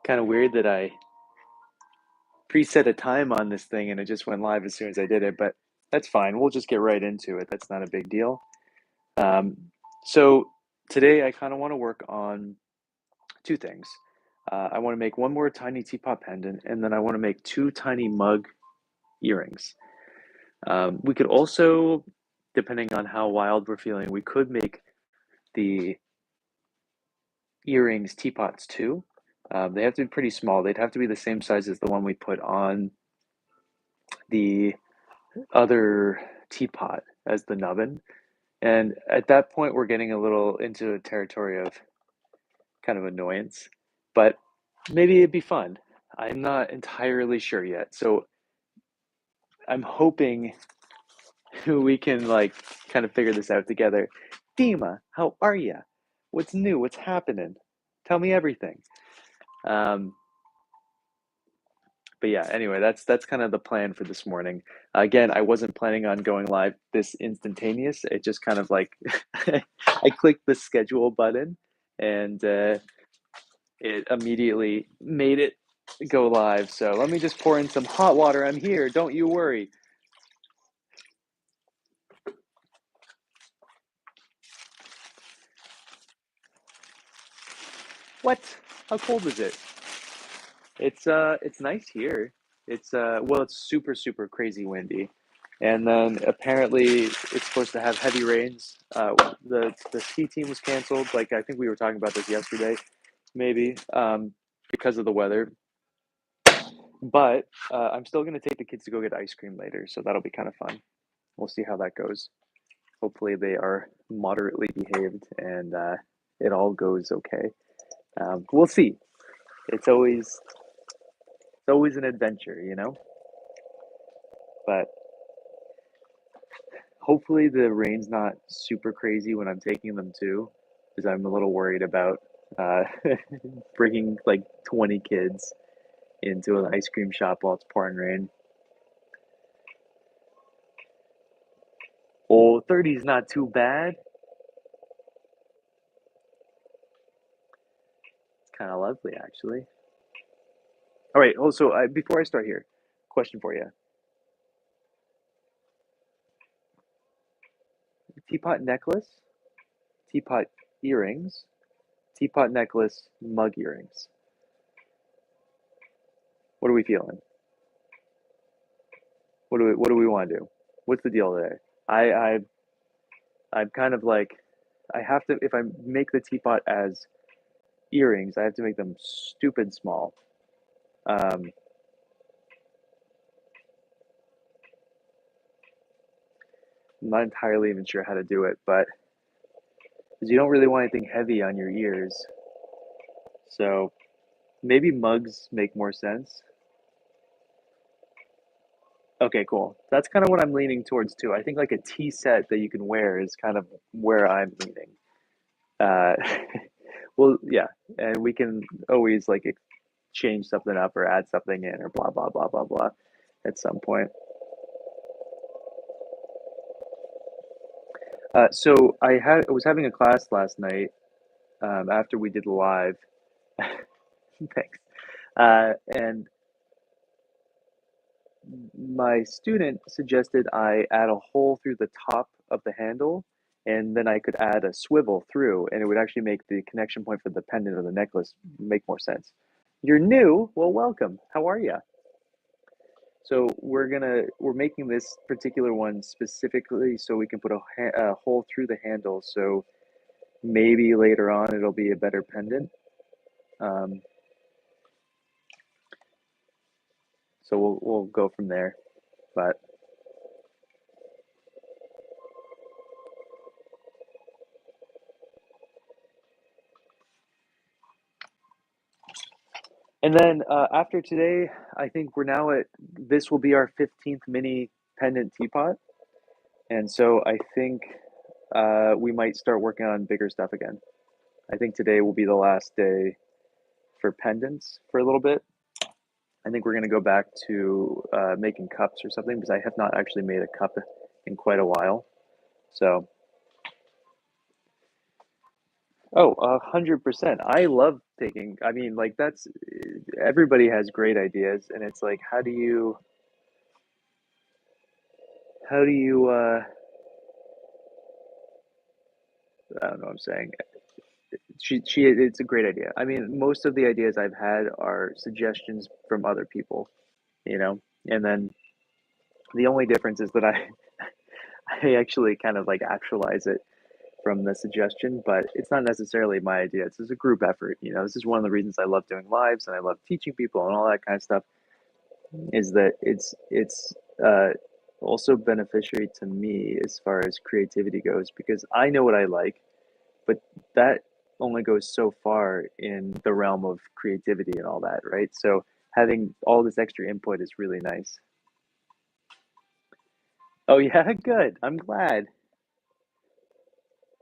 kind of weird that I preset a time on this thing and it just went live as soon as I did it, but that's fine. We'll just get right into it. That's not a big deal. Um, so today I kind of want to work on two things. I want to make one more tiny teapot pendant, and then I want to make two tiny mug earrings. We could also, depending on how wild we're feeling, we could make the earrings teapots too. They have to be pretty small. They'd have to be the same size as the one we put on the other teapot as the nubbin. And at that point, we're getting a little into a territory of kind of annoyance, but maybe it'd be fun. I'm not entirely sure yet. So I'm hoping we can like kind of figure this out together. Dima, how are you? What's new? What's happening? Tell me everything. Um, but yeah, anyway, that's kind of the plan for this morning. Again, I wasn't planning on going live this instantaneous. It just kind of like I clicked the schedule button and it immediately made it go live. So let me just pour in some hot water. I'm here. Don't you worry. What? How cold is it? It's nice here. Well, it's super crazy windy. And then apparently it's supposed to have heavy rains. The ski team was canceled. Like I think we were talking about this yesterday, maybe, because of the weather. But I'm still gonna take the kids to go get ice cream later, so that'll be kind of fun. We'll see how that goes. Hopefully they are moderately behaved and it all goes okay. We'll see. It's always an adventure, you know. But hopefully the rain's not super crazy when I'm taking them too, because I'm a little worried about uh, bringing like 20 kids into an ice cream shop while it's pouring rain. Oh, 30 is not too bad. It's kind of lovely, actually. All right. Also, before I start here, question for you: teapot necklace, teapot earrings, teapot necklace, mug earrings. What are we feeling? What do we want to do? What's the deal today? I I I'm kind of like I have to if I make the teapot as earrings, I have to make them stupid small. Um, I'm not entirely even sure how to do it, but because you don't really want anything heavy on your ears, so maybe mugs make more sense. Okay, cool. That's kind of what I'm leaning towards too. I think like a tea set that you can wear is kind of where I'm leaning. Uh, well, yeah, and we can always like change something up or add something in or blah blah blah blah blah at some point. I was having a class last night after we did live. Thanks. And my student suggested I add a hole through the top of the handle, and then I could add a swivel through, and it would actually make the connection point for the pendant or the necklace make more sense. You're new? Well, welcome. How are you? So we're making this particular one specifically so we can put a hole through the handle. So maybe later on it'll be a better pendant. Um, so we'll go from there. But and then after today, I think we're now at this will be our 15th mini pendant teapot, and so I think we might start working on bigger stuff again. I think today will be the last day for pendants for a little bit. I think we're gonna go back to making cups or something because I have not actually made a cup in quite a while. So Oh, 100%. I love taking, I mean, like that's everybody has great ideas, and it's like, how do you, I don't know what I'm saying. It's a great idea. I mean, most of the ideas I've had are suggestions from other people, you know, and then the only difference is that I actually kind of like actualize it from the suggestion, but it's not necessarily my idea. It's just a group effort. You know, this is one of the reasons I love doing lives and I love teaching people and all that kind of stuff. Is that it's uh, also beneficiary to me as far as creativity goes because I know what I like, but that only goes so far in the realm of creativity and all that, right? So having all this extra input is really nice. Oh yeah, good. I'm glad.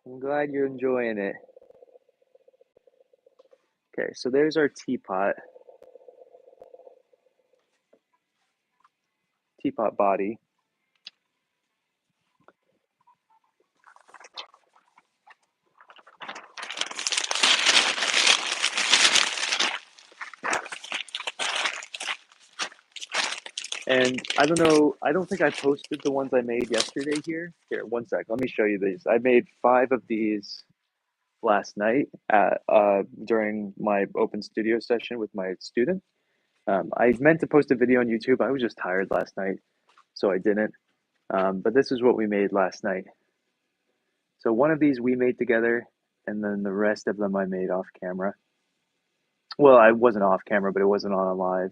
I'm glad you're enjoying it. Okay, so there's our teapot body. And I don't know, I don't think I posted the ones I made yesterday here. Here, one sec, let me show you these. I made 5 of these last night during my open studio session with my student. I meant to post a video on YouTube. I was just tired last night, so I didn't. But this is what we made last night. So one of these we made together, and then the rest of them I made off camera. Well, I wasn't off camera, but it wasn't on a live.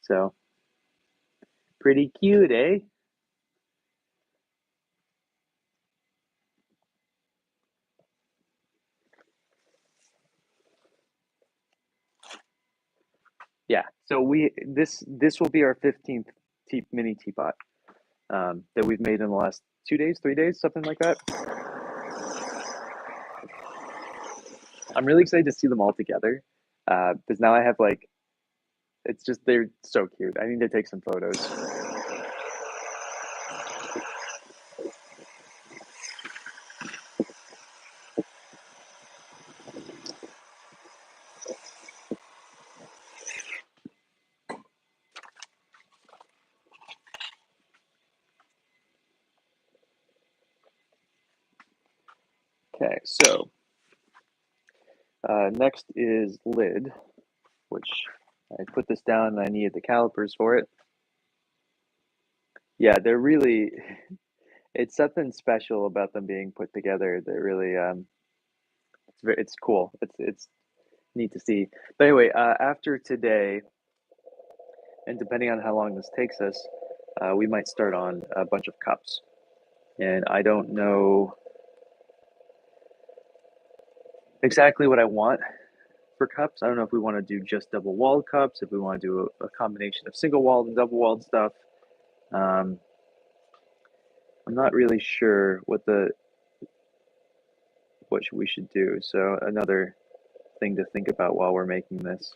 So pretty cute, eh? Yeah. So this will be our 15th mini teapot that we've made in the last 2 days, 3 days, something like that. I'm really excited to see them all together because now I have like it's just they're so cute. I need to take some photos. Okay, so next is lid, which I put this down and I needed the calipers for it. Yeah, they're really it's something special about them being put together. They're really it's cool. It's neat to see. But anyway, after today, and depending on how long this takes us, we might start on a bunch of cups. And I don't know exactly what I want for cups. I don't know if we want to do just double walled cups, if we want to do a combination of single walled and double walled stuff. Um, I'm not really sure what we should do. So another thing to think about while we're making this.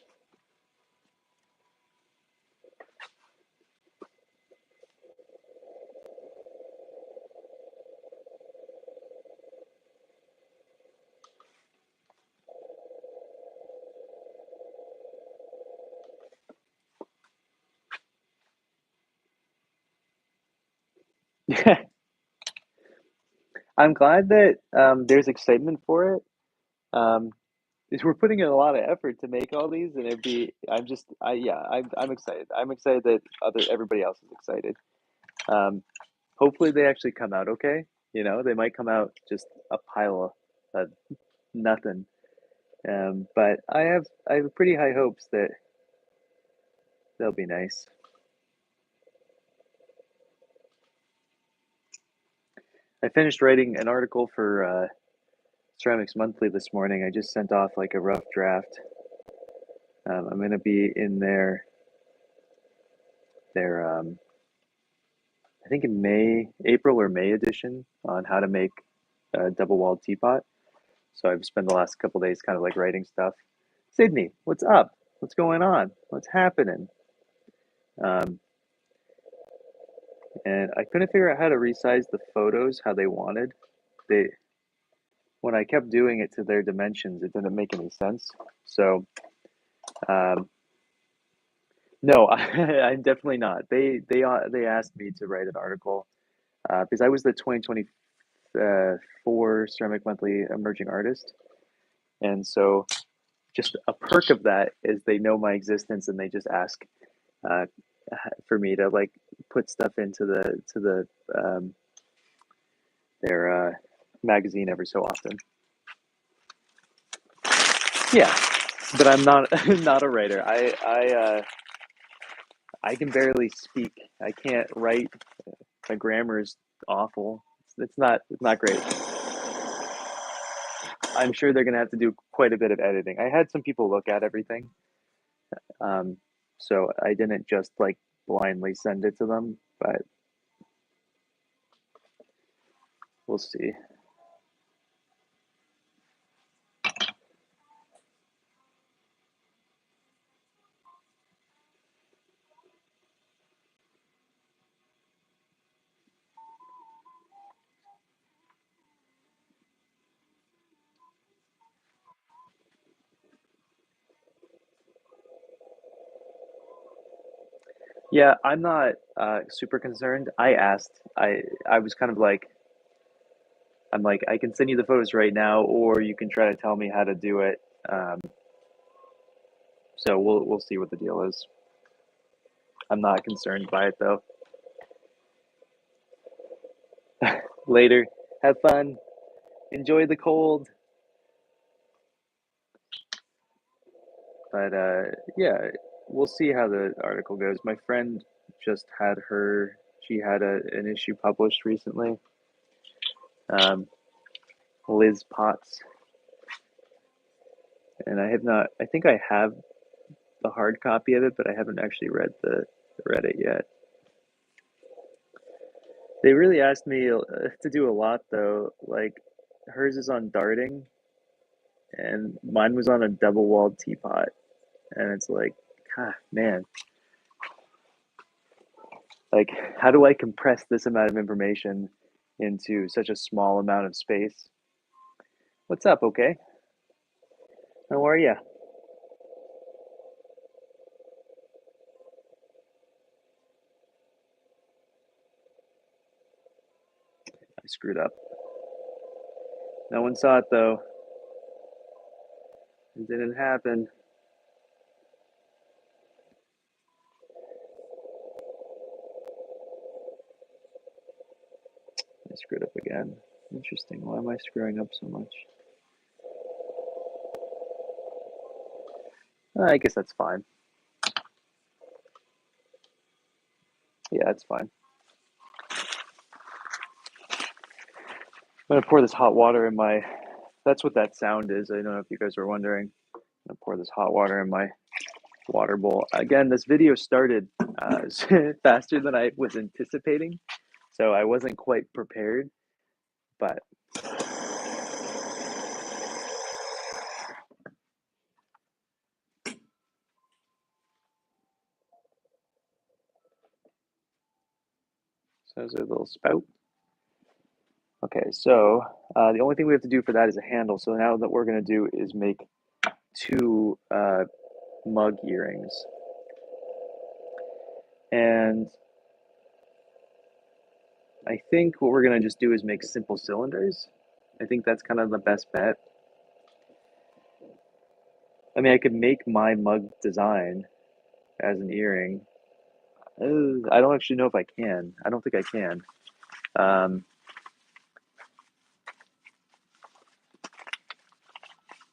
I'm glad that there's excitement for it. Um, is we're putting in a lot of effort to make all these, and it'd be. I'm excited. I'm excited that everybody else is excited. Um, hopefully they actually come out okay. You know, they might come out just a pile of nothing. But I have pretty high hopes that they'll be nice. I finished writing an article for Ceramics Monthly this morning. I just sent off like a rough draft. I'm gonna be in their I think in April or May edition on how to make a double walled teapot. So I've spent the last couple days kind of like writing stuff. Sydney, what's up? What's going on? What's happening? Um, and I couldn't figure out how to resize the photos how they wanted. They when I kept doing it to their dimensions, it didn't make any sense. So, um, no, I'm definitely not. They asked me to write an article because I was the 2024 Ceramic Monthly Emerging Artist, and so just a perk of that is they know my existence and they just ask uh, for me to like put stuff into the their magazine every so often. Yeah, but I'm not not a writer. I can barely speak. I can't write. My grammar is awful. It's not great. I'm sure they're gonna have to do quite a bit of editing. I had some people look at everything, um, so I didn't just like blindly send it to them. But we'll see. Yeah, I'm not super concerned. I asked. I was kind of like, I'm like, I can send you the photos right now, or you can try to tell me how to do it. Um, so we'll see what the deal is. I'm not concerned by it though. Later, have fun, enjoy the cold. But yeah, we'll see how the article goes. My friend just had her. She had an issue published recently. Um, Liz Potts, and I have not. I think I have the hard copy of it, but I haven't actually read it yet. They really asked me to do a lot though. Like hers is on darting, and mine was on a double walled teapot, and it's like, God, man, like how do I compress this amount of information into such a small amount of space? What's up? Okay, how are you? I screwed up. No one saw it though. It didn't happen. I screwed up again. Interesting. Why am I screwing up so much? I guess that's fine. Yeah, it's fine. I'm gonna pour this hot water in my. That's what that sound is. I don't know if you guys were wondering. I'm gonna pour this hot water in my water bowl. Again, this video started faster than I was anticipating, so I wasn't quite prepared. But so there's a little spout. Okay, so the only thing we have to do for that is a handle. So now what we're gonna do is make two mug earrings, and I think what we're gonna just do is make simple cylinders. I think that's kind of the best bet. I mean, I could make my mug design as an earring. I don't actually know if I can. I don't think I can. Um,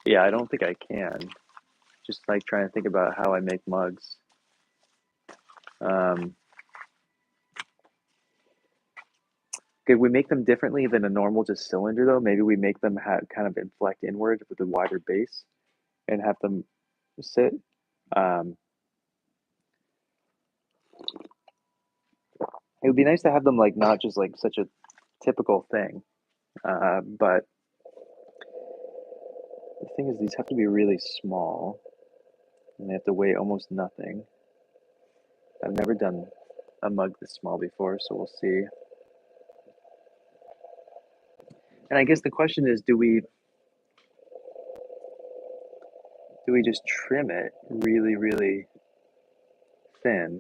yeah, I don't think I can. Just like trying to think about how I make mugs. Um, could we make them differently than a normal just cylinder though? Maybe we make them kind of inflect inward with a wider base and have them sit. Um, it would be nice to have them like not just like such a typical thing. But the thing is, these have to be really small, and they have to weigh almost nothing. I've never done a mug this small before, so we'll see. And I guess the question is, do we we just trim it really, really thin.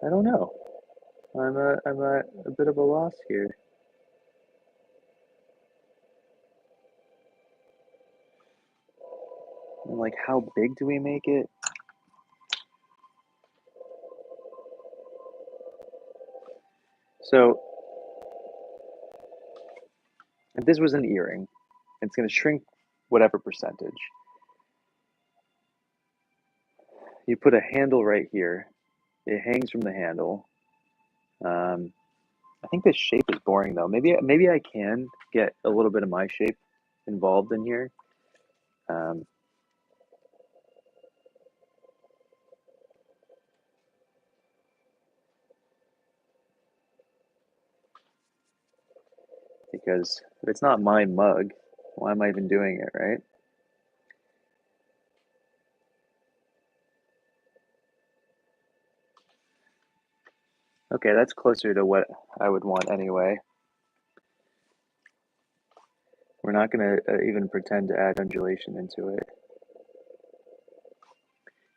I don't know. I'm at a bit of a loss here. And like, how big do we make it? So if this was an earring, it's going to shrink whatever percentage. You put a handle right here. It hangs from the handle. I think this shape is boring though. Maybe I can get a little bit of my shape involved in here. Um, because if it's not my mug, why am I even doing it, right? Okay, that's closer to what I would want anyway. We're not going to even pretend to add undulation into it.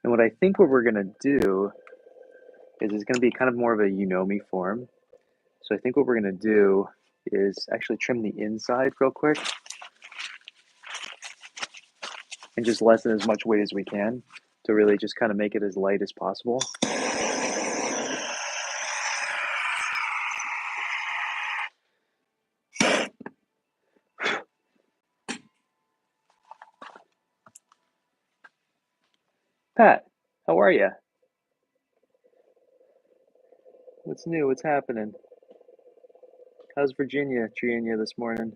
And what I think what we're going to do is it's going to be kind of more of a you-know-me form. So I think what we're going to do is actually trim the inside real quick and just lessen as much weight as we can to really just kind of make it as light as possible. Pat, how are you? What's new? What's happening? How's Virginia treating you this morning?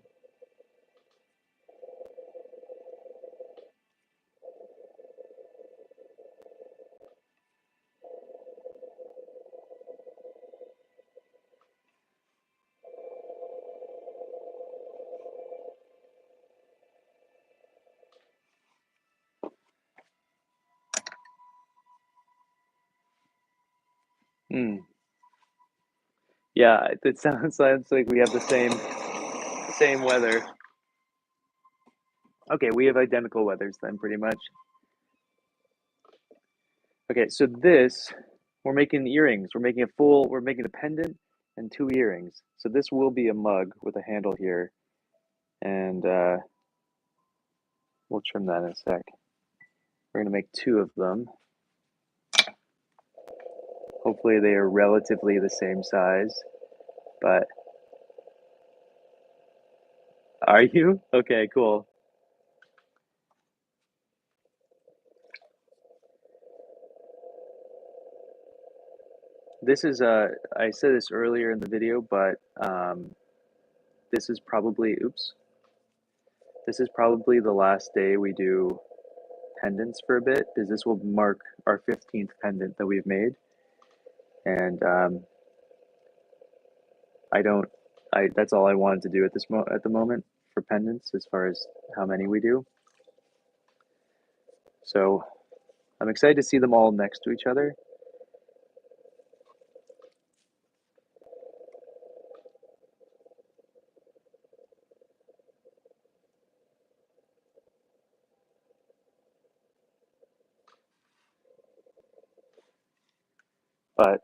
Hmm. Yeah, it sounds like we have the same weather. Okay, we have identical weathers then, pretty much. Okay, so this, we're making earrings. We're making a pendant and two earrings. So this will be a mug with a handle here, and we'll trim that in a sec. We're gonna make two of them. Hopefully they are relatively the same size, but are you? Okay, cool. This is I said this earlier in the video, but this is probably, oops, this is probably the last day we do pendants for a bit, because this will mark our 15th pendant that we've made. And I don't, that's all I wanted to do at at the moment for pendants as far as how many we do. So I'm excited to see them all next to each other. But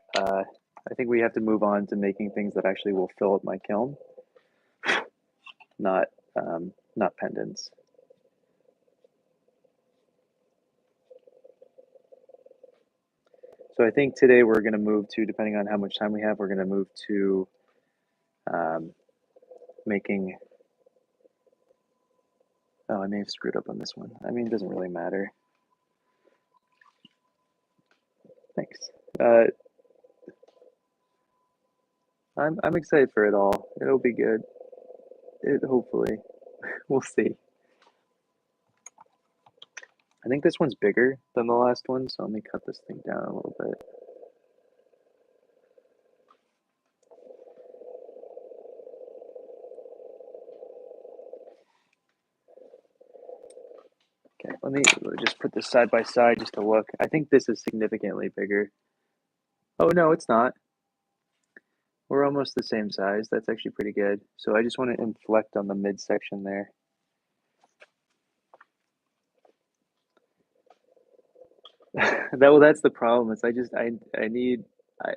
I think we have to move on to making things that actually will fill up my kiln, not not pendants. So I think today we're going to move to, depending on how much time we have, we're going to move to um, making. Oh, I may have screwed up on this one. I mean, it doesn't really matter. Thanks. I'm excited for it all. It'll be good. Hopefully, we'll see. I think this one's bigger than the last one, so let me cut this thing down a little bit. Okay, let me just put this side by side just to look. I think this is significantly bigger. Oh no, it's not. almost the same size. That's actually pretty good. So I just want to inflect on the midsection there. That's the problem. Is I need I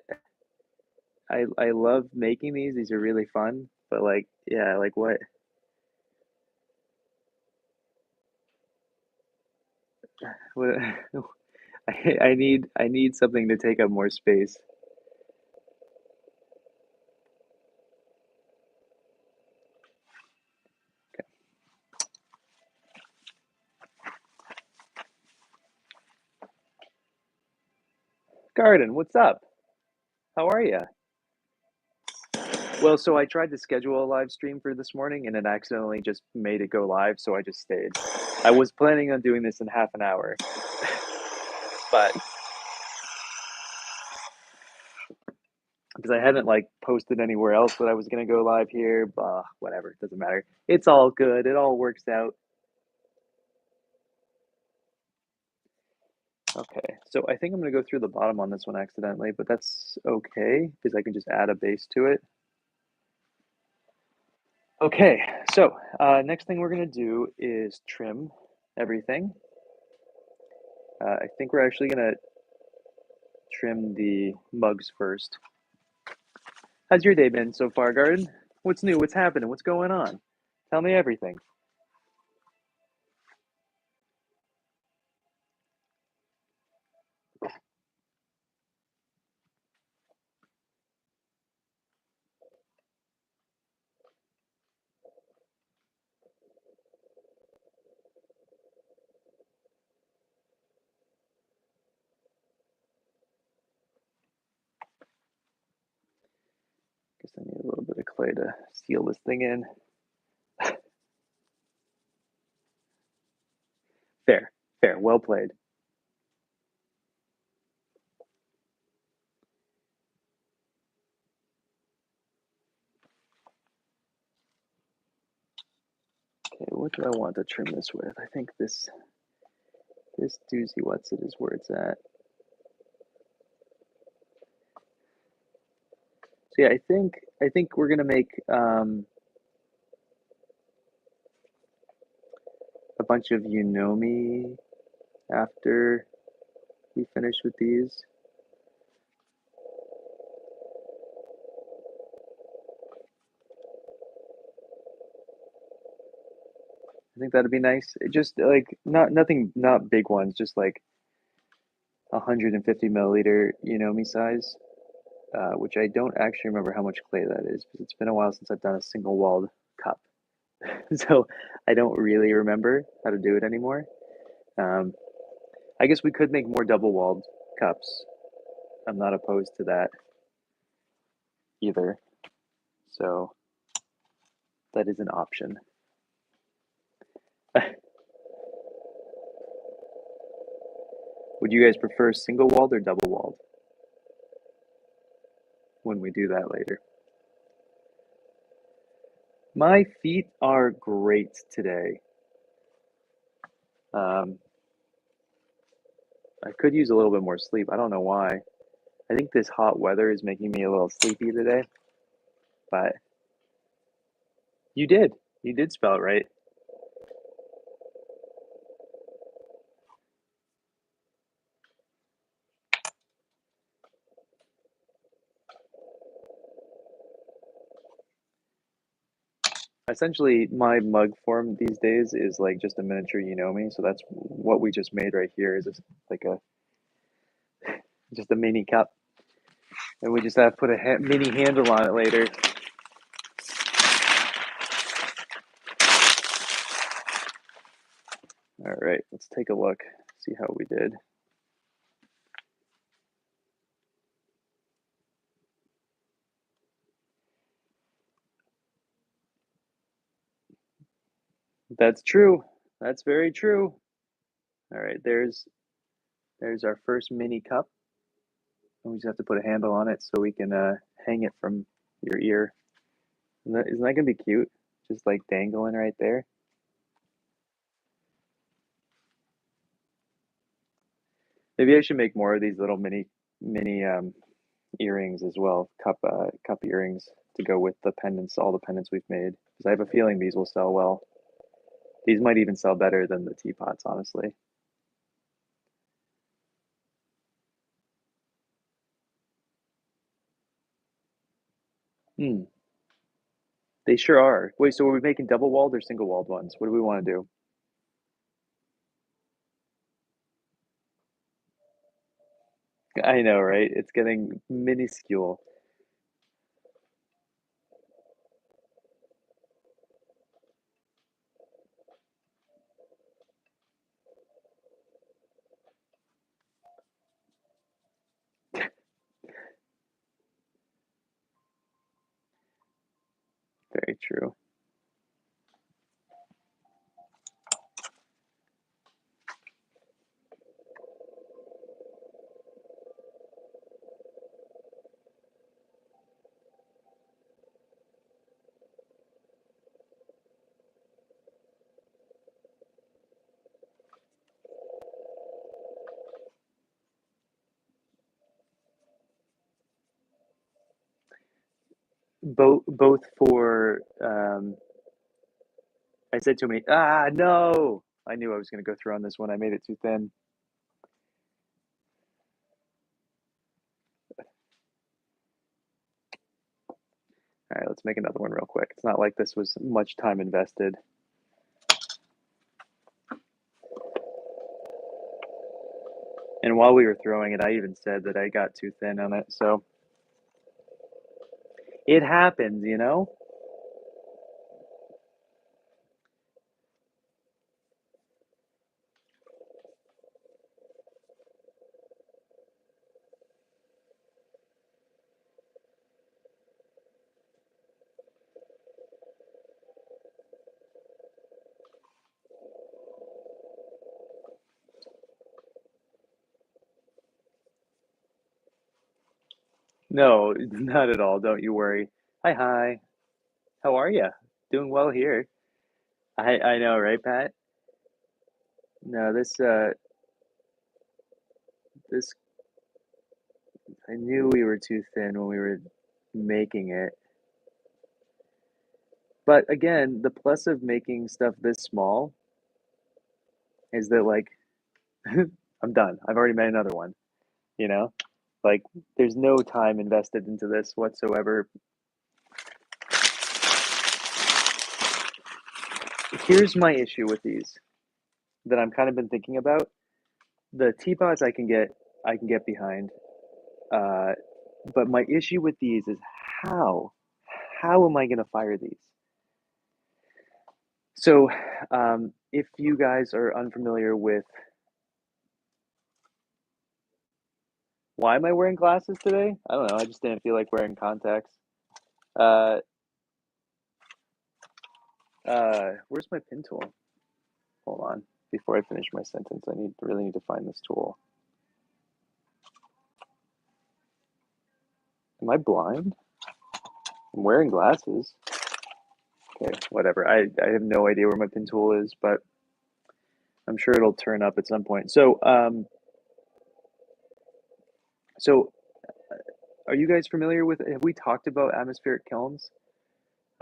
I love making these. These are really fun, but like yeah, like what? What I need something to take up more space. Garden, what's up? How are you? Well, so I tried to schedule a live stream for this morning and it accidentally just made it go live, so I just stayed. I was planning on doing this in half an hour, but because I hadn't like posted anywhere else that I was gonna go live here, but whatever, it doesn't matter. It's all good. It all works out. Okay, so I think I'm gonna go through the bottom on this one accidentally, but that's okay because I can just add a base to it. Okay, so next thing we're gonna do is trim everything. I think we're actually gonna trim the mugs first. How's your day been so far, Garden? What's new? What's happening? What's going on? Tell me everything. Guess I need a little bit of clay to seal this thing in. Fair, fair, well played. Okay, what do I want to trim this with? I think this doozy what's it is where it's at. So yeah, I think we're gonna make a bunch of Unomi after we finish with these. I think that'd be nice. Just like not big ones, just like 150 milliliter Unomi size, which I don't actually remember how much clay that is because it's been a while since I've done a single walled cup. So I don't really remember how to do it anymore. Um, I guess we could make more double walled cups. I'm not opposed to that either. So that is an option. Would you guys prefer single walled or double walled when we do that later? My feet are great today. Um, I could use a little bit more sleep. I don't know why. I think this hot weather is making me a little sleepy today, but you did. You did spell it right. Essentially, my mug form these days is like just a miniature Unomi, so that's what we just made right here is just like a just a mini cup, and we just have to put a mini handle on it later. All right, let's take a look, see how we did. That's true. That's very true. All right, there's our first mini cup. And we just have to put a handle on it so we can hang it from your ear. Isn't that gonna be cute? Just like dangling right there. Maybe I should make more of these little mini earrings as well, cup earrings to go with the pendants, all the pendants we've made. Because I have a feeling these will sell well. These might even sell better than the teapots, honestly. Hmm, they sure are. Wait, so are we making double walled or single walled ones? What do we want to do? I know, right? It's getting minuscule. Very true. Both for I said too many. Ah, no! I knew I was going to go through on this one. I made it too thin. All right, let's make another one real quick. It's not like this was much time invested. And while we were throwing it, I even said that I got too thin on it. So it happens, you know? No, not at all. Don't you worry. Hi, hi. How are you? Doing well here. I know, right, Pat? No, this I knew we were too thin when we were making it. But again, the plus of making stuff this small is that like I'm done. I've already made another one, you know? Like there's no time invested into this whatsoever. Here's my issue with these that I'm kind of been thinking about. The teapots I can get behind. Uh, but my issue with these is how how am I going to fire these? So, if you guys are unfamiliar with why am I wearing glasses today? I don't know. I just didn't feel like wearing contacts. Uh, where's my pin tool? Hold on. Before I finish my sentence, I really need to find this tool. Am I blind? I'm wearing glasses. Okay, whatever. I have no idea where my pin tool is, but I'm sure it'll turn up at some point. So are you guys familiar with? Have we talked about atmospheric kilns,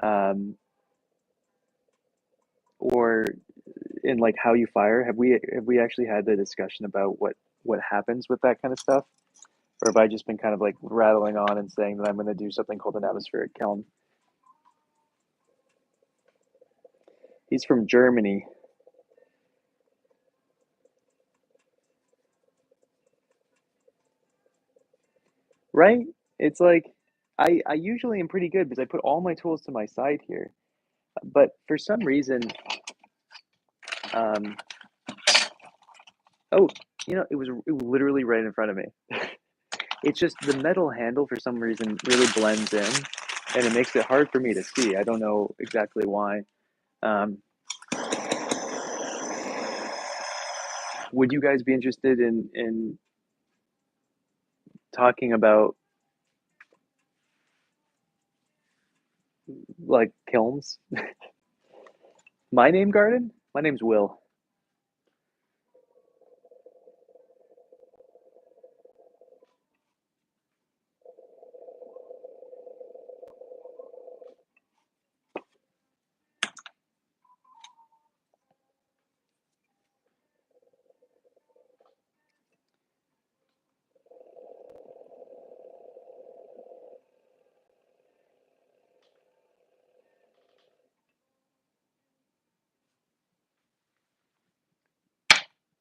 um, or in like how you fire? Have we actually had the discussion about what happens with that kind of stuff, or have I just been kind of like rattling on and saying that I'm going to do something called an atmospheric kiln? He's from Germany, right? It's like I usually am pretty good because I put all my tools to my side here, but for some reason, um, oh, it was literally right in front of me. It's just the metal handle for some reason really blends in, and it makes it hard for me to see. I don't know exactly why. Um, would you guys be interested in talking about like kilns? My name garden? My name's Will.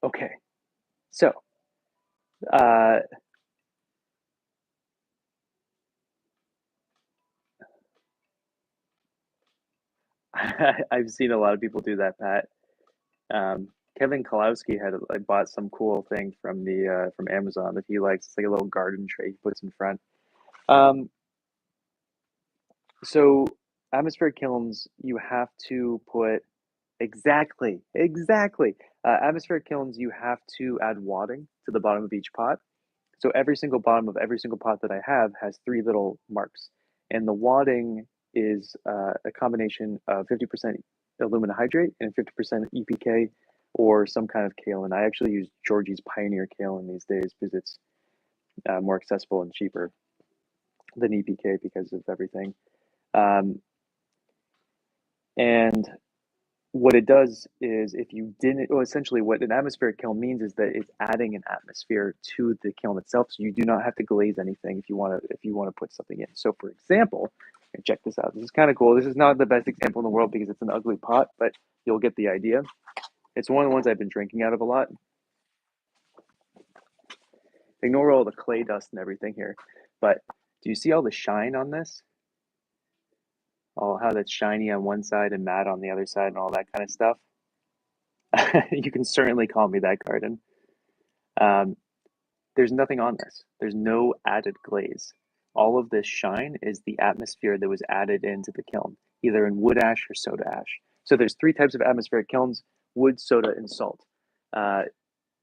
Okay, so uh, I've seen a lot of people do that, Pat. Kevin Kalowski had I bought some cool thing from the from Amazon that he likes. It's like a little garden tray he puts in front. Um, so atmospheric kilns, you have to put exactly. Atmospheric kilns, you have to add wadding to the bottom of each pot. So every single bottom of every single pot that I have has three little marks, and the wadding is a combination of 50% aluminum hydrate and 50% EPK or some kind of kaolin. I actually use Georgie's Pioneer kaolin these days because it's more accessible and cheaper than EPK because of everything. Um, and what it does is if you didn't, well, essentially what an atmospheric kiln means is that it's adding an atmosphere to the kiln itself, so you do not have to glaze anything if you want to put something in. So for example, and check this out, this is kind of cool. This is not the best example in the world because it's an ugly pot, but you'll get the idea. It's one of the ones I've been drinking out of a lot. Ignore all the clay dust and everything here, but do you see all the shine on this? All how that's shiny on one side and matte on the other side and all that kind of stuff. You can certainly call me that, Garden. Um, there's nothing on this. There's no added glaze. All of this shine is the atmosphere that was added into the kiln, either in wood ash or soda ash. So there's three types of atmospheric kilns: wood, soda, and salt. Uh,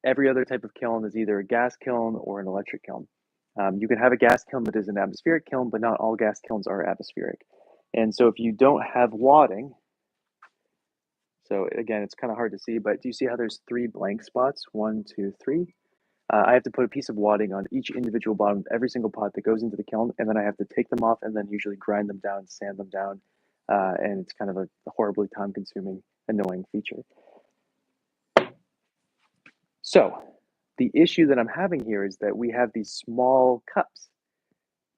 every other type of kiln is either a gas kiln or an electric kiln. You can have a gas kiln that is an atmospheric kiln, but not all gas kilns are atmospheric. And so if you don't have wadding, so again, it's kind of hard to see, but do you see how there's three blank spots? One, two, three. I have to put a piece of wadding on each individual bottom of every single pot that goes into the kiln, and then I have to take them off and then usually grind them down, sand them down, and it's kind of a horribly time-consuming, annoying feature. So the issue that I'm having here is that we have these small cups.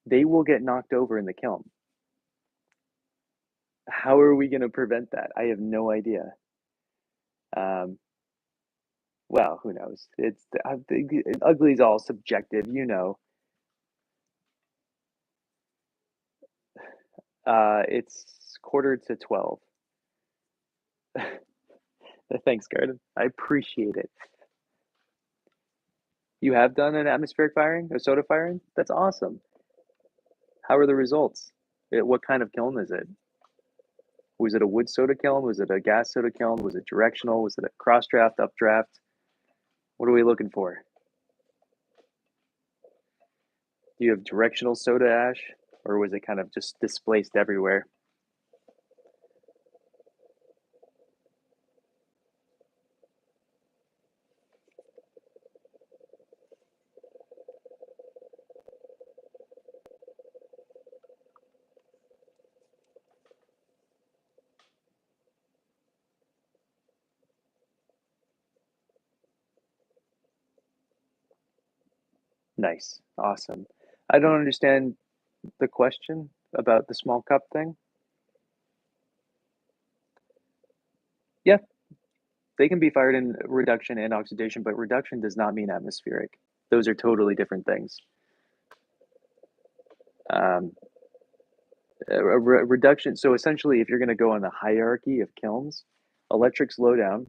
They will get knocked over in the kiln. How are we going to prevent that? I have no idea. Um, well, who knows? Ugly is all subjective, you know. It's quarter to 12. Thanks, Garden. I appreciate it. You have done an atmospheric firing, a soda firing? That's awesome. How are the results? What kind of kiln is it? Was it a wood soda kiln? Was it a gas soda kiln? Was it directional? Was it a cross draft, updraft? What are we looking for? Do you have directional soda ash, or was it kind of just displaced everywhere? Nice, awesome. I don't understand the question about the small cup thing. Yeah, they can be fired in reduction and oxidation, but reduction does not mean atmospheric. Those are totally different things. Um, reduction. So essentially, if you're going to go on the hierarchy of kilns, electric's low down,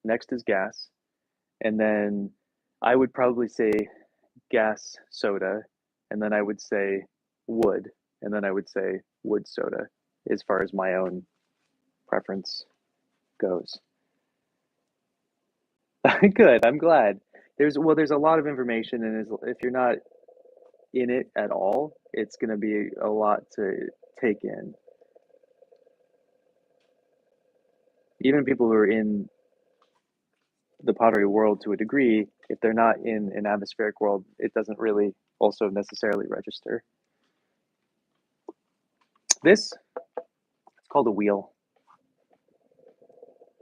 next is gas, and then I would probably say gas soda, and then I would say wood, and then I would say wood soda as far as my own preference goes. Good, I'm glad. There's a lot of information, and if you're not in it at all, it's going to be a lot to take in. Even people who are in the pottery world to a degree, if they're not in an atmospheric world, it doesn't really also necessarily register. This, it's called a wheel.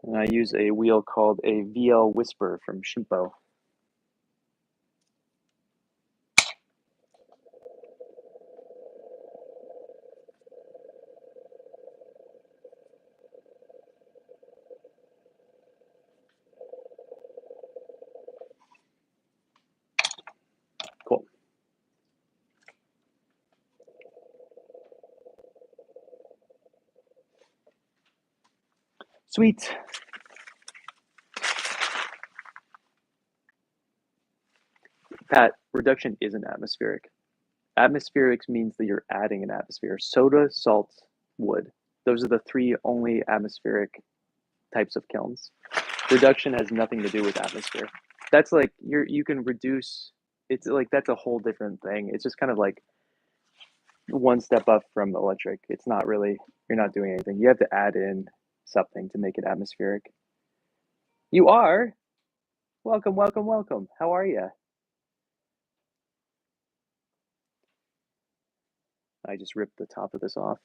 And I use a wheel called a VL Whisper from Shimpo. Sweet. Pat, reduction isn't atmospheric. Atmospheric means that you're adding an atmosphere. Soda, salt, wood. Those are the three only atmospheric types of kilns. Reduction has nothing to do with atmosphere. That's like you can reduce. It's like that's a whole different thing. It's just kind of like one step up from electric. It's not really, you're not doing anything. You have to add in something to make it atmospheric. You are? Welcome, welcome, welcome. How are you? I just ripped the top of this off.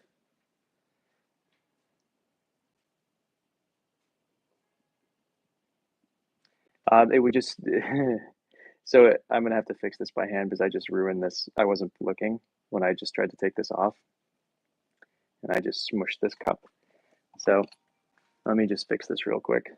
It would just, so I'm gonna have to fix this by hand because I just ruined this. I wasn't looking when I just tried to take this off and I just smushed this cup. So let me just fix this real quick.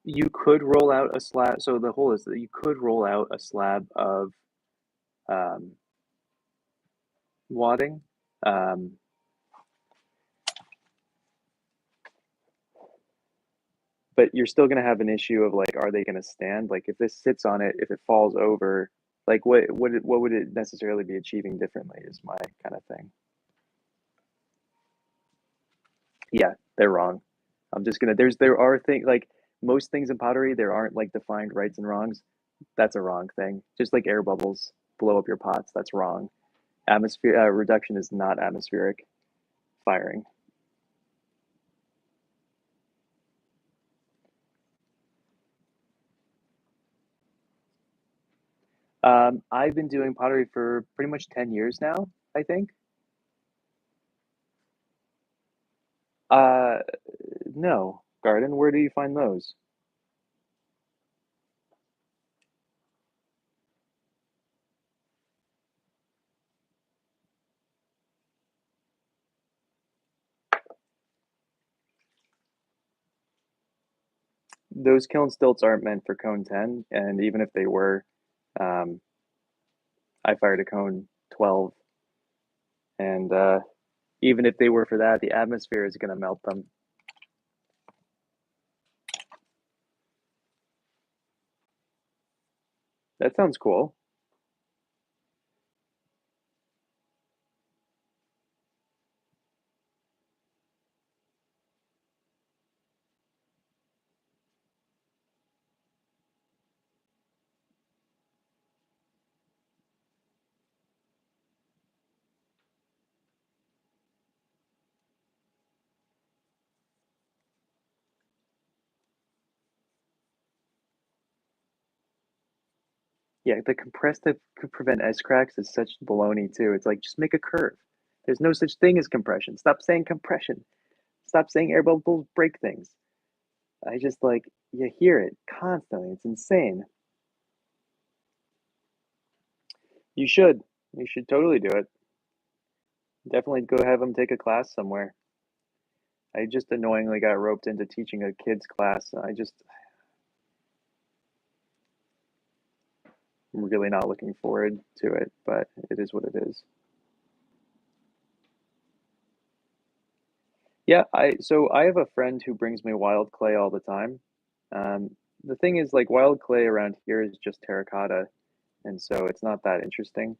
You could roll out a slab. So the whole is that you could roll out a slab of um, wadding. Um, but you're still going to have an issue of like, are they going to stand? Like, if this sits on it, if it falls over, like, what would it necessarily be achieving differently? Is my kind of thing. Yeah, they're wrong. I'm just gonna. There are things like most things in pottery. There aren't like defined rights and wrongs. That's a wrong thing. Just like air bubbles blow up your pots. That's wrong. Atmosphere reduction is not atmospheric firing. I've been doing pottery for pretty much 10 years now. I think. Uh, no, garden. Where do you find those? Those kiln stilts aren't meant for cone 10, and even if they were, um, I fired a cone 12, and even if they were for that, the atmosphere is going to melt them. That sounds cool. Yeah, the compressed to prevent ice cracks is such baloney too. It's like just make a curve. There's no such thing as compression. Stop saying compression. Stop saying air bubbles break things. I just like you hear it constantly. It's insane. You should. You should totally do it. Definitely go have them take a class somewhere. I just annoyingly got roped into teaching a kids class. I'm really not looking forward to it, but it is what it is. Yeah, I have a friend who brings me wild clay all the time. Um, the thing is, like, wild clay around here is just terracotta, and so it's not that interesting.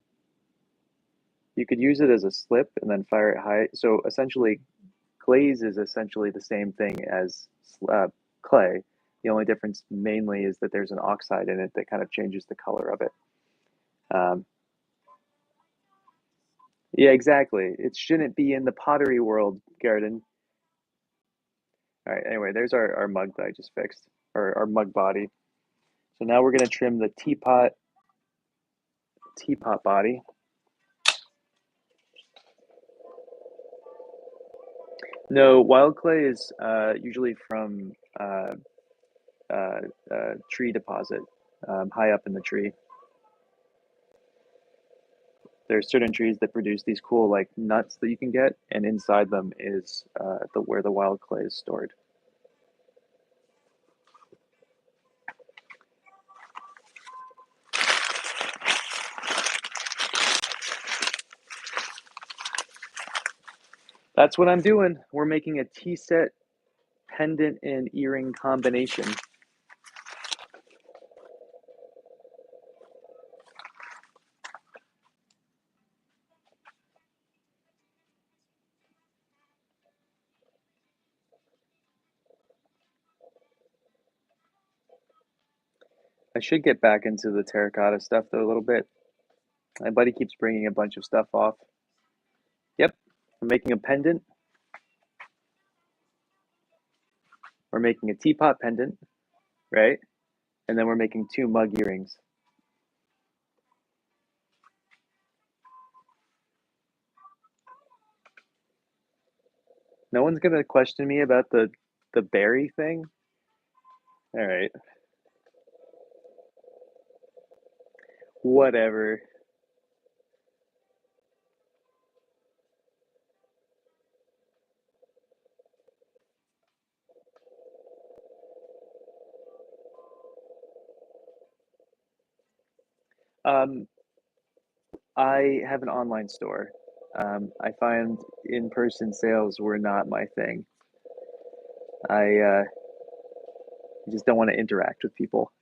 You could use it as a slip and then fire it high. So essentially, glaze is essentially the same thing as clay. The only difference mainly is that there's an oxide in it that kind of changes the color of it. Um, yeah, exactly. It shouldn't be in the pottery world, Garden. All right, anyway, there's our mug that I just fixed, or our mug body. So now we're gonna trim the teapot body. No, wild clay is usually from tree deposit, high up in the tree. There's certain trees that produce these cool like nuts that you can get, and inside them is where the wild clay is stored. That's what I'm doing. We're making a tea set pendant and earring combination. I should get back into the terracotta stuff though a little bit. My buddy keeps bringing a bunch of stuff off. Yep, we're making a pendant. We're making a teapot pendant, right? And then we're making 2 mug earrings. No one's gonna question me about the berry thing. All right, whatever. Um, I have an online store. I find in-person sales were not my thing. I just don't want to interact with people.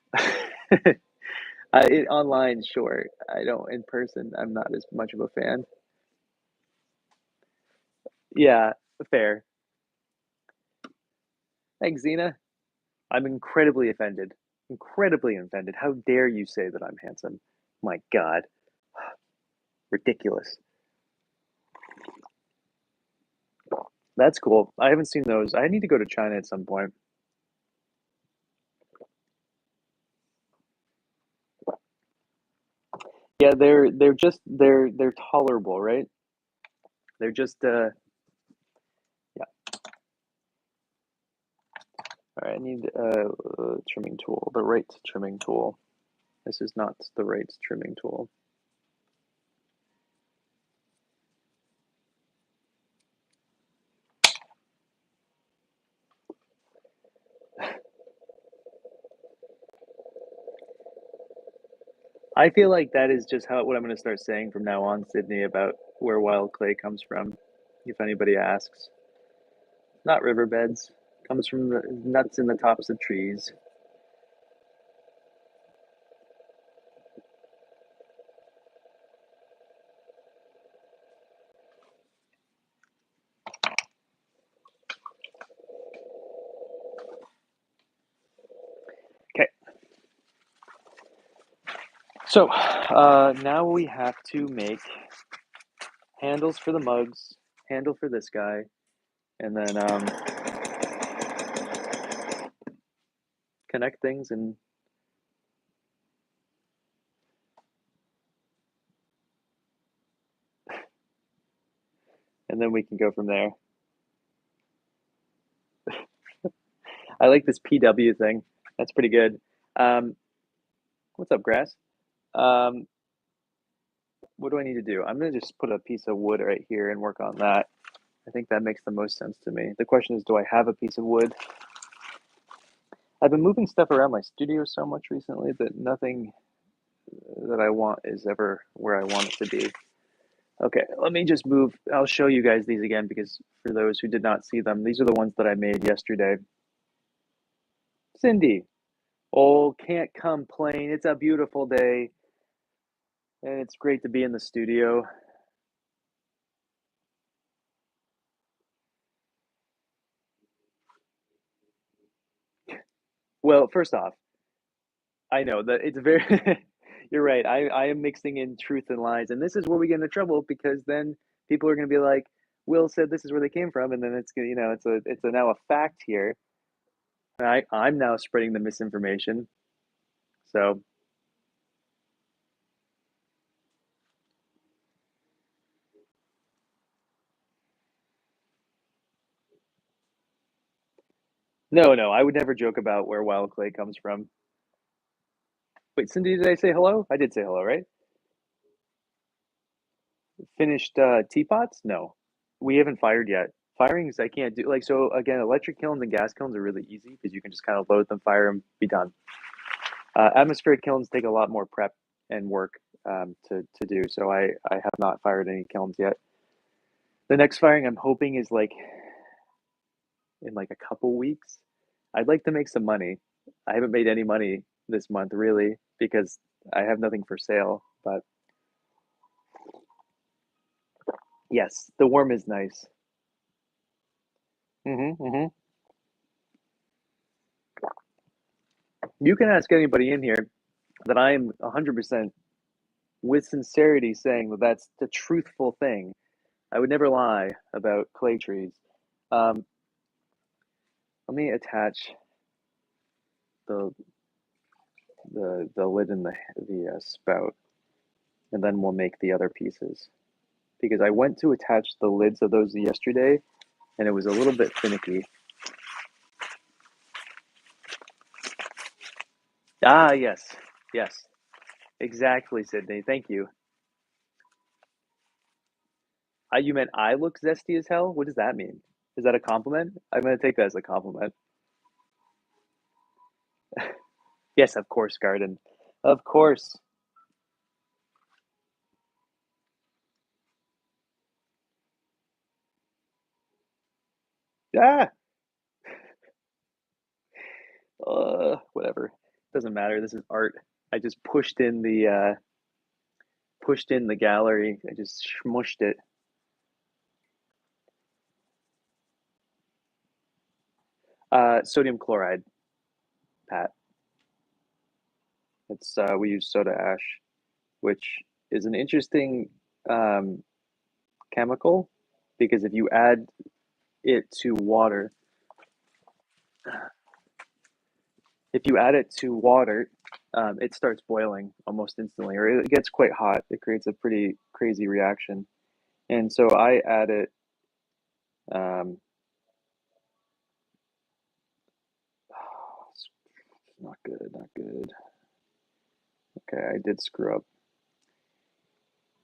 Online, sure. I don't in person. I'm not as much of a fan. Yeah, fair. Thanks, Xena. I'm incredibly offended. Incredibly offended. How dare you say that I'm handsome? My God, ridiculous. That's cool. I haven't seen those. I need to go to China at some point. Yeah, they're tolerable, right? They're just yeah. All right, I need a trimming tool, the right trimming tool. This is not the right trimming tool. I feel like that is just what I'm going to start saying from now on, Sydney, about where wild clay comes from. If anybody asks, not riverbeds. Comes from the nuts in the tops of trees. Okay, so now we have to make handles for the mugs, handle for this guy, and then connect things and then we can go from there. I like this PW thing. That's pretty good. Um, what's up, grass? Um, what do I need to do? I'm gonna just put a piece of wood right here and work on that. I think that makes the most sense to me. The question is, do I have a piece of wood? I've been moving stuff around my studio so much recently that nothing that I want is ever where I want it to be. Okay, let me just move. I'll show you guys these again because for those who did not see them, these are the ones that I made yesterday. Cindy, oh, can't complain. It's a beautiful day and it's great to be in the studio. Well, first off, I know that it's very, you're right. I am mixing in truth and lies, and this is where we get into trouble because then people are going to be like, Will said this is where they came from, and then it's gonna, it's now a fact here. I'm now spreading the misinformation. So no, no, I would never joke about where wild clay comes from. Wait, Cindy, did I say hello? I did say hello, right? Finished teapots? No, we haven't fired yet. Firings I can't do. Like so again, electric kilns and gas kilns are really easy because you can just kind of load them, fire them, be done. Atmospheric kilns take a lot more prep and work to do. So I have not fired any kilns yet. The next firing I'm hoping is like in like a couple weeks. I'd like to make some money. I haven't made any money this month really because I have nothing for sale. But yes, the warm is nice. Hmm. You can ask anybody in here that I'm 100% with sincerity saying that that's the truthful thing. I would never lie about clay trees. Um, Let me attach the the lid and the spout, and then we'll make the other pieces. Because I went to attach the lids of those yesterday, and it was a little bit finicky. Ah, yes, yes, exactly, Sydney. Thank you. You meant I look zesty as hell? What does that mean? Is that a compliment? I'm gonna take that as a compliment. Yes, of course, garden. Of course. Ah, whatever. Doesn't matter. This is art. I just pushed in the gallery. I just smushed it. Sodium chloride, Pat. It's we use soda ash, which is an interesting um, chemical because if you add it to water, it starts boiling almost instantly, or it gets quite hot. It creates a pretty crazy reaction, and so I add it. Um, it's not good, not good. Okay, I did screw up.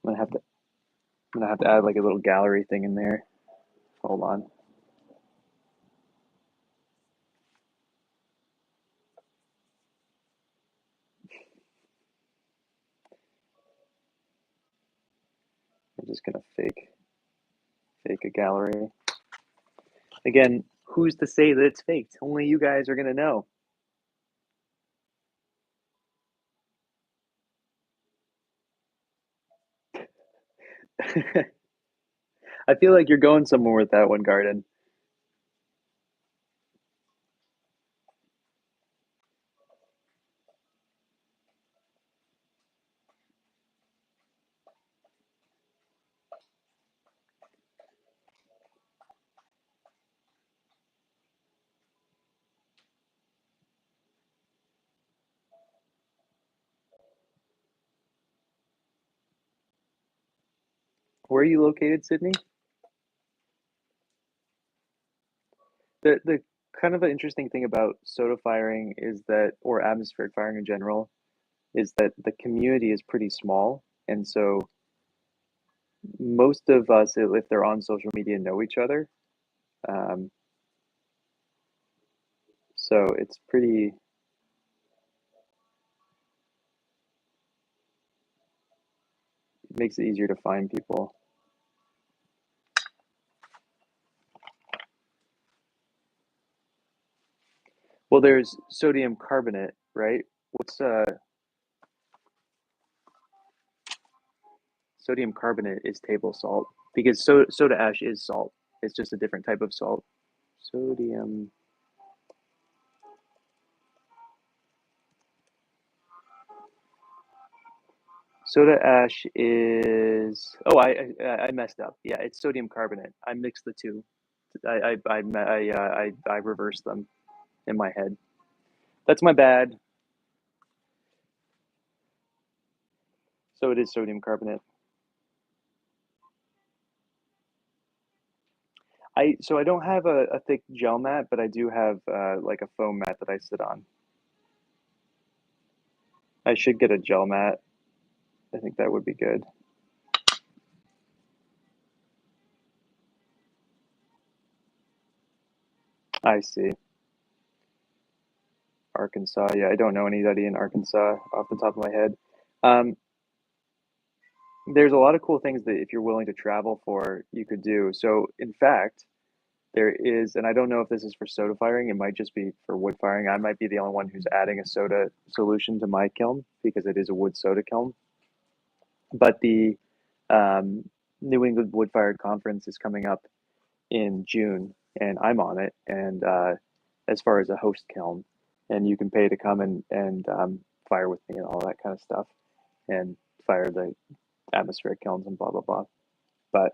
I'm gonna have to. I'm gonna have to add like a little gallery thing in there. Hold on. I'm just gonna fake a gallery. Again, who's to say that it's faked? Only you guys are gonna know. I feel like you're going somewhere with that one, Garden. Where are you located, Sydney? The kind of an interesting thing about soda firing is that, or atmospheric firing in general, is that the community is pretty small, and so most of us, if they're on social media, know each other. Um, so it's pretty. It makes it easier to find people. Well, there's sodium carbonate, right? What's Sodium carbonate is table salt because soda ash is salt. It's just a different type of salt. Sodium Soda ash is. Oh, I messed up. Yeah, it's sodium carbonate. I mixed the two. I reversed them in my head. That's my bad. So it is sodium carbonate. I don't have a thick gel mat, but I do have like a foam mat that I sit on. I should get a gel mat. I think that would be good. I see. Arkansas. Yeah, I don't know anybody in Arkansas off the top of my head. Um, there's a lot of cool things that if you're willing to travel for, you could do. So in fact, there is, and I don't know if this is for soda firing, it might just be for wood firing. I might be the only one who's adding a soda solution to my kiln because it is a wood soda kiln. But the um, New England Wood Fired Conference is coming up in June, and I'm on it. And as far as a host kiln, and you can pay to come and fire with me and all that kind of stuff, and fire the atmospheric kilns and blah blah blah. But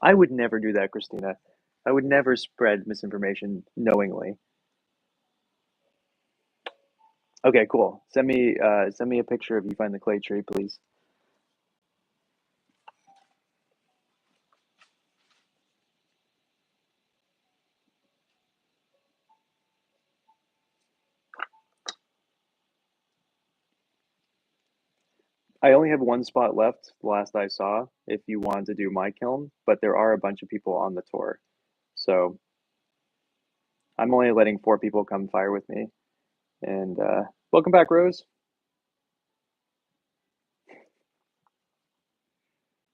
I would never do that, Christina. I would never spread misinformation knowingly. Okay, cool. Send me a picture if you find the clay tree, please. I only have one spot left, the last I saw, if you want to do my kiln, but there are a bunch of people on the tour. So I'm only letting 4 people come fire with me. And welcome back, Rose.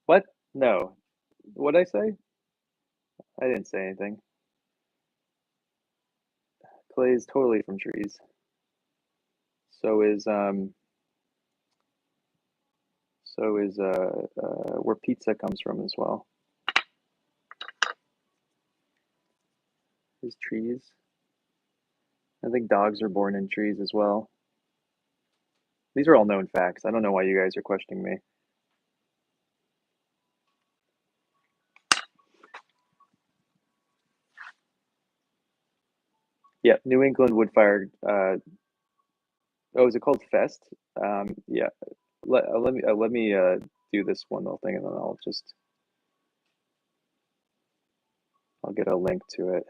What? No. What did I say? I didn't say anything. Clay is totally from trees. So is where pizza comes from as well. Is trees. I think dogs are born in trees as well. These are all known facts. I don't know why you guys are questioning me. Yeah, New England wood fired. Oh, is it called Fest? Yeah. Let me do this one little thing, and then I'll get a link to it.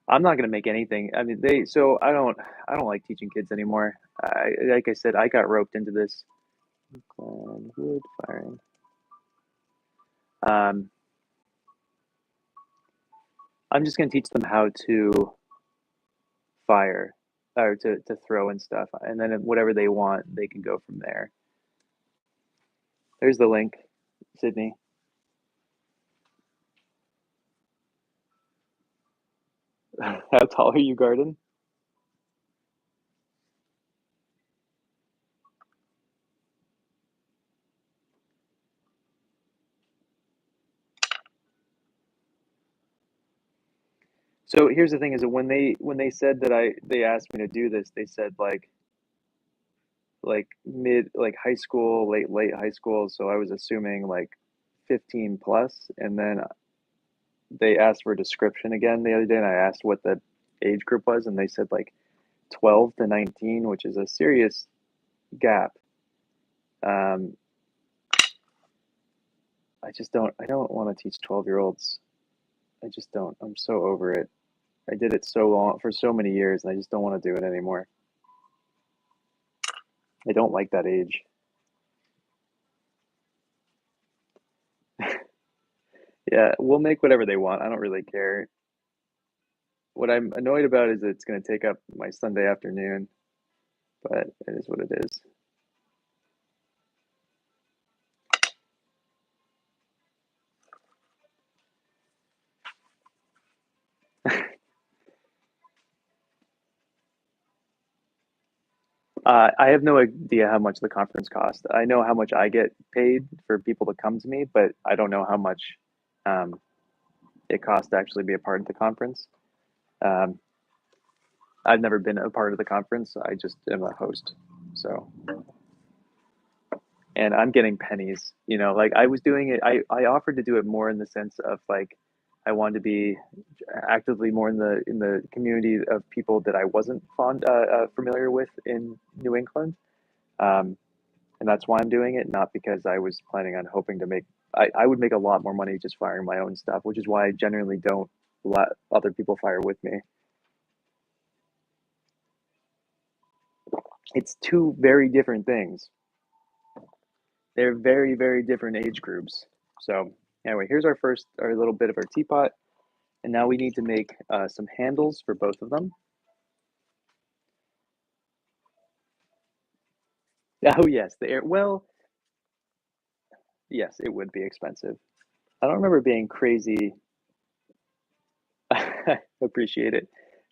I'm not gonna make anything. I mean, so I don't like teaching kids anymore. Like I said, I got roped into this wood firing. Um, I'm just gonna teach them how to fire or to throw and stuff, and then whatever they want, they can go from there. There's the link, Sydney. How tall are you, Garden? So here's the thing: is that when they said that they asked me to do this, they said like mid like high school, late high school. So I was assuming like 15 plus, and then they asked for a description again the other day, and I asked what the age group was, and they said like 12 to 19, which is a serious gap. Um, I don't want to teach 12-year-olds. I just don't. I'm so over it. I did it so long for so many years, and I just don't want to do it anymore. I don't like that age. Yeah, we'll make whatever they want. I don't really care. What I'm annoyed about is it's going to take up my Sunday afternoon, but it is what it is. I have no idea how much the conference cost. I know how much I get paid for people to come to me, but I don't know how much um, it costs to actually be a part of the conference. Um, I've never been a part of the conference. I just am a host. So, and I'm getting pennies, like I was doing it. I offered to do it more in the sense of like, I wanted to be actively more in the community of people that I wasn't familiar with in New England. Um, and that's why I'm doing it, not because I was planning on hoping to make. I would make a lot more money just firing my own stuff, which is why I generally don't let other people fire with me. It's two very different things. They're very, very different age groups. So Anyway, here's our little bit of our teapot, and now we need to make some handles for both of them. Oh yes, the air. Well, yes, it would be expensive. I don't remember being crazy. I appreciate it.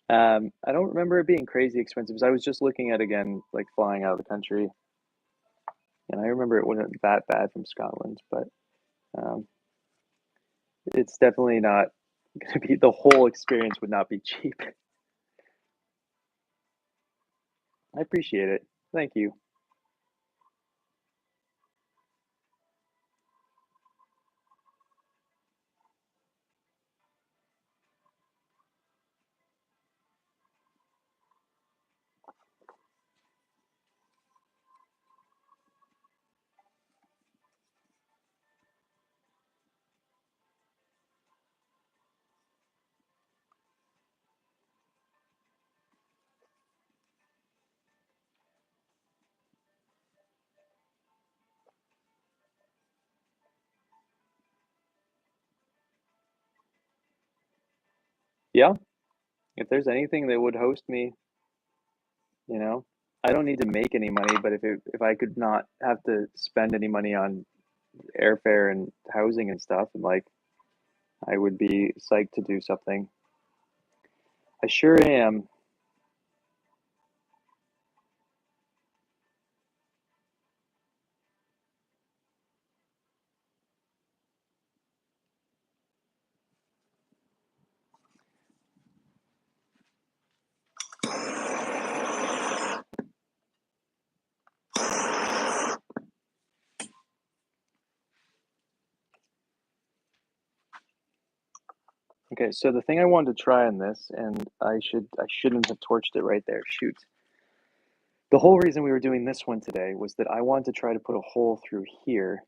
I don't remember it being crazy expensive. 'Cause I was just looking at again, like flying out of the country, and I remember it wasn't that bad from Scotland, but um, it's definitely not going to be the whole experience would not be cheap. I appreciate it. Thank you. Yeah, if there's anything that would host me, you know, I don't need to make any money, but if I could not have to spend any money on airfare and housing and stuff, and like I would be psyched to do something. I sure am. Okay, so the thing I wanted to try on this, and I shouldn't have torched it right there. Shoot. The whole reason we were doing this one today was that I wanted to try to put a hole through here,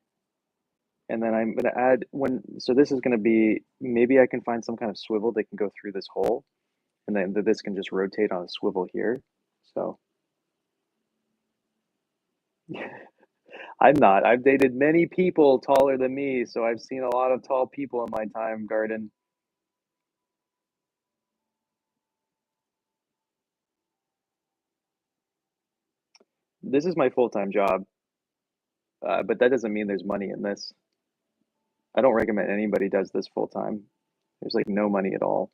and then I'm gonna add when so this is gonna be maybe I can find some kind of swivel that can go through this hole, and then this can just rotate on a swivel here. So I'm not. I've dated many people taller than me, so I've seen a lot of tall people in my time, Garden. This is my full-time job, but that doesn't mean there's money in this. I don't recommend anybody does this full time. There's like no money at all.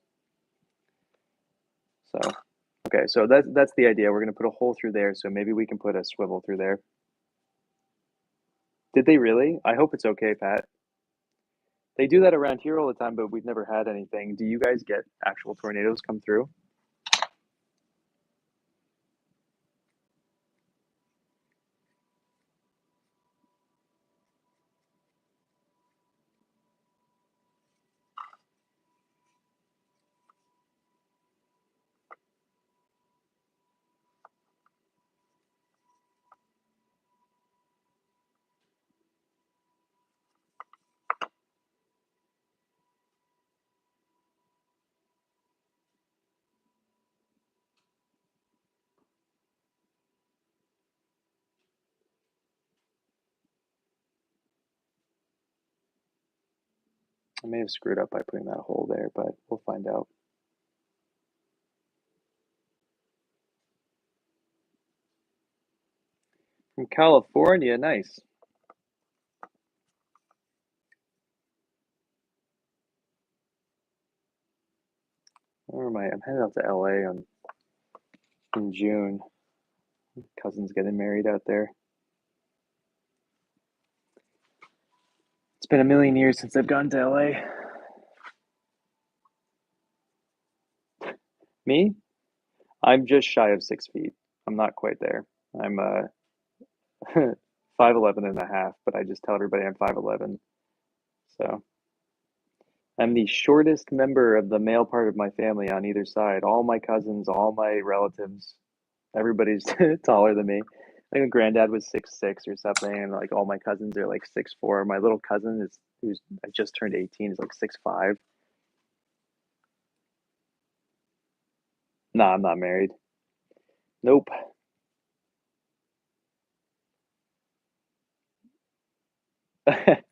So, okay, so that's the idea. We're gonna put a hole through there, so maybe we can put a swivel through there. Did they really? I hope it's okay, Pat. They do that around here all the time, but we've never had anything. Do you guys get actual tornadoes come through? I may have screwed up by putting that hole there, but we'll find out. From California, nice. Where am I? I'm headed out to LA in June. Cousin's getting married out there. It's been a million years since I've gone to LA. Me? I'm just shy of 6 feet. I'm not quite there. I'm 5'11" and a half, but I just tell everybody I'm 5'11". So I'm the shortest member of the male part of my family on either side. All my cousins, all my relatives, everybody's taller than me. I think my granddad was 6'6" or something, and like all my cousins are like 6'4". My little cousin is who's I just turned 18 is like 6'5". Nah, I'm not married. Nope.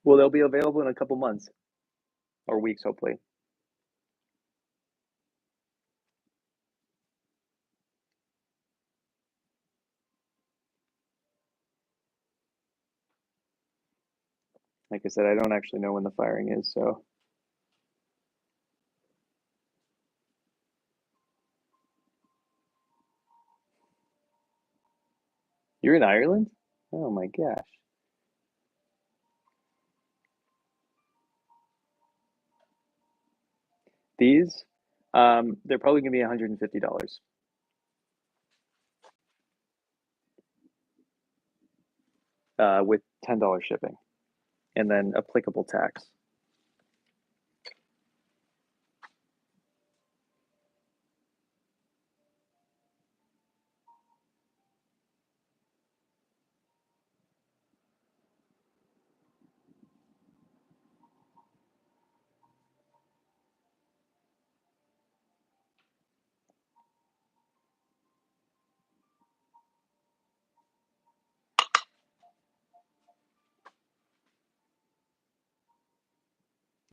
Well, they'll be available in a couple months. or weeks, hopefully. Like I said, I don't actually know when the firing is, so. You're in Ireland? Oh my gosh. These, they're probably gonna be $150, with $10 shipping, and then applicable tax.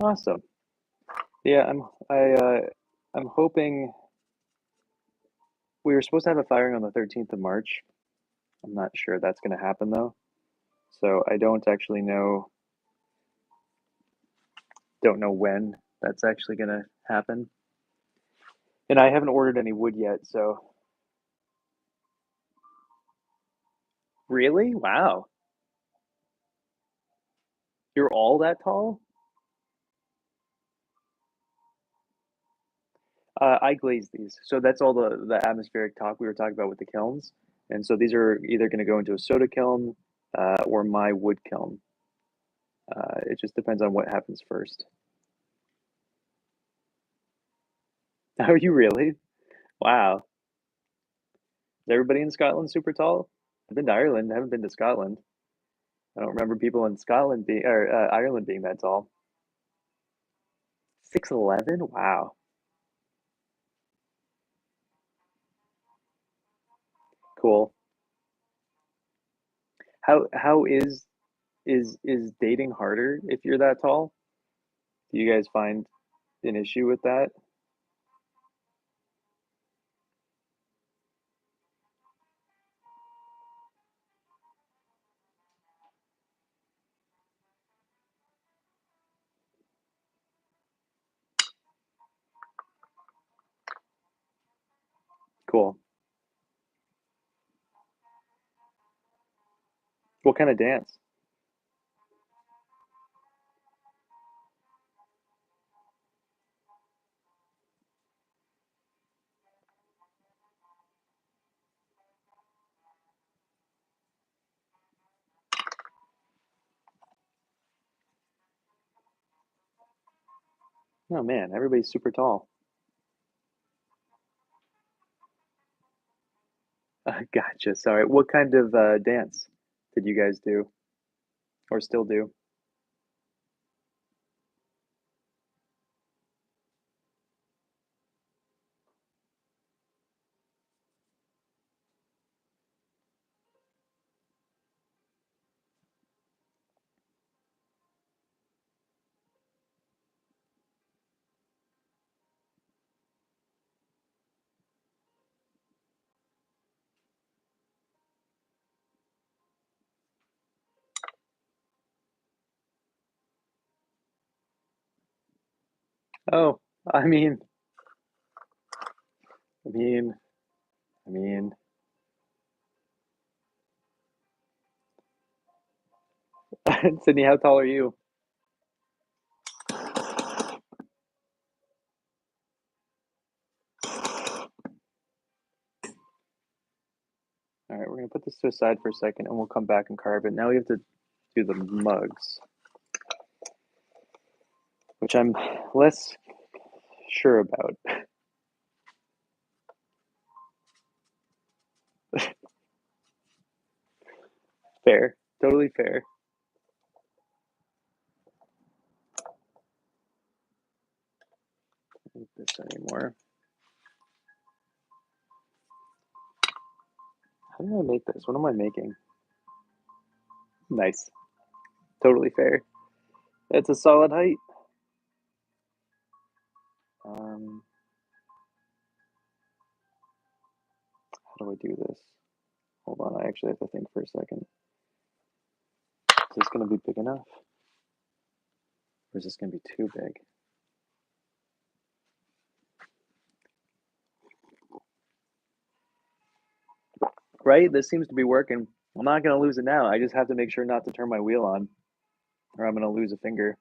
Awesome. Yeah, I'm hoping we were supposed to have a firing on the 13th of March. I'm not sure that's going to happen though. So I don't know when that's actually going to happen. And I haven't ordered any wood yet, so. Really? Wow. You're all that tall? I glaze these. So that's all the atmospheric talk we were talking about with the kilns. And so these are either going to go into a soda kiln, or my wood kiln. It just depends on what happens first. Are you really? Wow. Is everybody in Scotland super tall? I've been to Ireland. I haven't been to Scotland. I don't remember people in Scotland being or Ireland being that tall. 6'11"? Wow. Cool. How is dating harder if you're that tall? Do you guys find an issue with that? Cool. What kind of dance? Oh man, everybody's super tall. Gotcha. Sorry. What kind of dance did you guys do or still do? Oh, I mean, I mean, I mean, Sydney, how tall are you? All right, we're gonna put this to the side for a second and we'll come back and carve it. Now we have to do the mugs, which I'm less sure about. Fair, totally fair. Don't need this anymore. How do I make this? What am I making? Nice, totally fair. It's a solid height. Um, how do I do this? Hold on, I actually have to think for a second. Is this going to be big enough? Or is this going to be too big? Right? This seems to be working. I'm not going to lose it now. I just have to make sure not to turn my wheel on, or I'm going to lose a finger.